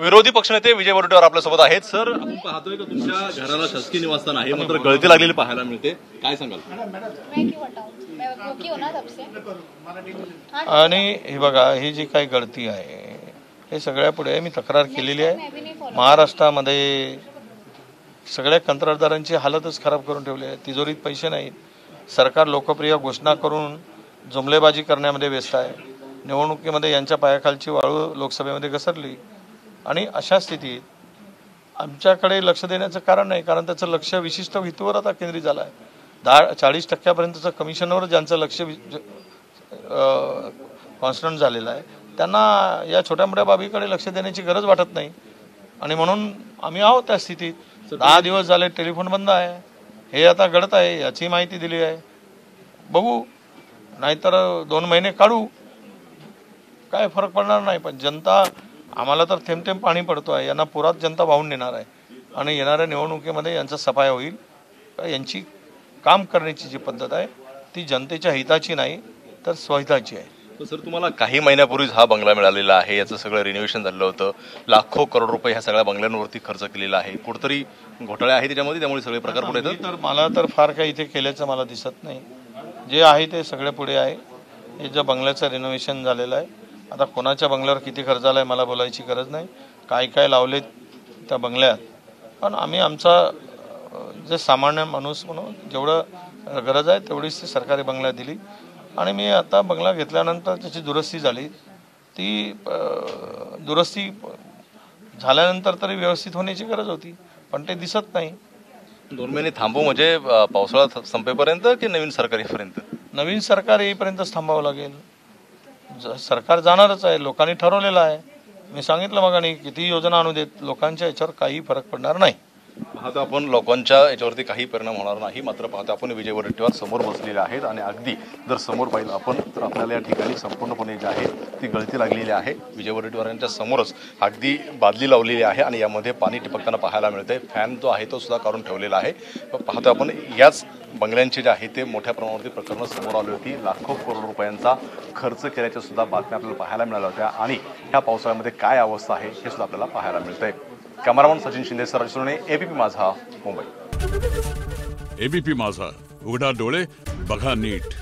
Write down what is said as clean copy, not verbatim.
विरोधी पक्षनेते विजय वडेट्टीवार आपल्यासोबत आहेत। सर, आपण पाहतोय की तुमच्या घराला शासकीय निवासस्थान आहे, मात्र गळती लागलेली पाहायला मिळते, काय सांगाल? आणि हे बघा, ही जी काही गळती आहे हे सगळ्या पुढे मी तक्रार केलेली आहे। महाराष्ट्रामध्ये सगळ्या कंत्राटदारांची हालतच खराब करून ठेवली आहे। तिजोरीत पैसे नाहीत, सरकार लोकप्रिय घोषणा करून जुमलेबाजी करण्यामध्ये व्यस्त आहे। निवडणुकीमध्ये यांच्या पायाखालची वाळू लोकसभेमध्ये घसरली आणि अशा स्थितीत आमच्याकडे लक्ष देण्याचं कारण नाही, कारण त्याचं लक्ष विशिष्ट हेतूवर आता केंद्रित झालं आहे। 40% कमिशनवर ज्यांचं लक्ष कॉन्स्टंट झालेलं आहे त्यांना या छोट्या मोठ्या बाबीकडे लक्ष देण्याची गरज वाटत नाही आणि म्हणून आम्ही आहोत त्या स्थितीत। 10 दिवस झाले टेलिफोन बंद आहे, हे आता घडत आहे याची माहिती दिली आहे। बघू, नाहीतर 2 महिने काढू, काय फरक पडणार नाही। पण जनता, आम्हाला तर थेंब थेंब पाणी पडतो आहे, यांना पुरात जनता वाहून नेणार आहे आणि येणाऱ्या निवडणुकीमध्ये यांचा सफाया होईल। यांची काम करण्याची जी पद्धत आहे ती जनतेच्या हिताची नाही तर स्वहिताची आहे। सर, तुम्हाला काही महिन्यापूर्वीच हा बंगला मिळालेला आहे, याचं सगळं रिनोव्हेशन झालं होतं, लाखो करोड रुपये ह्या सगळ्या बंगल्यांवरती खर्च केलेला आहे, कुठेतरी घोटाळे आहे त्याच्यामध्ये, त्यामुळे सगळे प्रकार पुढे येतात। तर मला तर फार काही इथे केल्याचं मला दिसत नाही, जे आहे ते सगळे पुढे आहे। हे जे बंगल्याचं रिनोव्हेशन झालेलं आहे, आता कोणाच्या बंगल्यावर किती खर्च झाला आहे मला बोलायची गरज नाही, काय काय लावले त्या बंगल्यात, पण आम्ही आमचा जे सामान्य माणूस म्हणून जेवढं गरज आहे तेवढीच ती सरकारी बंगला दिली आणि मी आता बंगला घेतल्यानंतर त्याची दुरुस्ती झाली, ती दुरुस्ती झाल्यानंतर तरी व्यवस्थित होण्याची गरज होती, पण ते दिसत नाही। 2 महिने थांबू म्हणजे पावसाळा संपेपर्यंत की नवीन सरकार येईपर्यंत? नवीन सरकार येईपर्यंतच थांबावं लागेल। सरकार जाणारच आहे, लोकांनी ठरवलेलं आहे। मी सांगितलं मग, आणि किती योजना आणू देत, लोकांच्या याच्यावर काही फरक पडणार नाही। पाहतो आपण लोकांच्या याच्यावरती काही परिणाम होणार नाही, मात्र पाहतो आपण विजय वडेट्टीवार समोर बसलेले आहेत आणि अगदी जर समोर पाहिलं आपण तर आपल्याला या ठिकाणी संपूर्णपणे जी आहे ती गळती लागलेली आहे। विजय वडेट्टीवार यांच्या समोरच अगदी बादली लावलेली आहे आणि यामध्ये पाणी टिपकताना पाहायला मिळतंय। फॅन जो आहे तो सुद्धा काढून ठेवलेला आहे। पाहतो आपण याच बंगल्यांचे जे आहे ते मोठ्या प्रमाणावरती प्रकरणं समोर आली होती, लाखो करोड रुपयांचा खर्च केल्याच्या सुद्धा बातम्या आपल्याला पाहायला मिळाल्या होत्या आणि ह्या पावसाळ्यामध्ये काय अवस्था आहे हे सुद्धा आपल्याला पाहायला मिळतंय। कॅमेरामन सचिन शिंदे, सराज सोने, एबीपी माझा, मुंबई। एबीपी माझा, उघडा डोळे बघा नीट।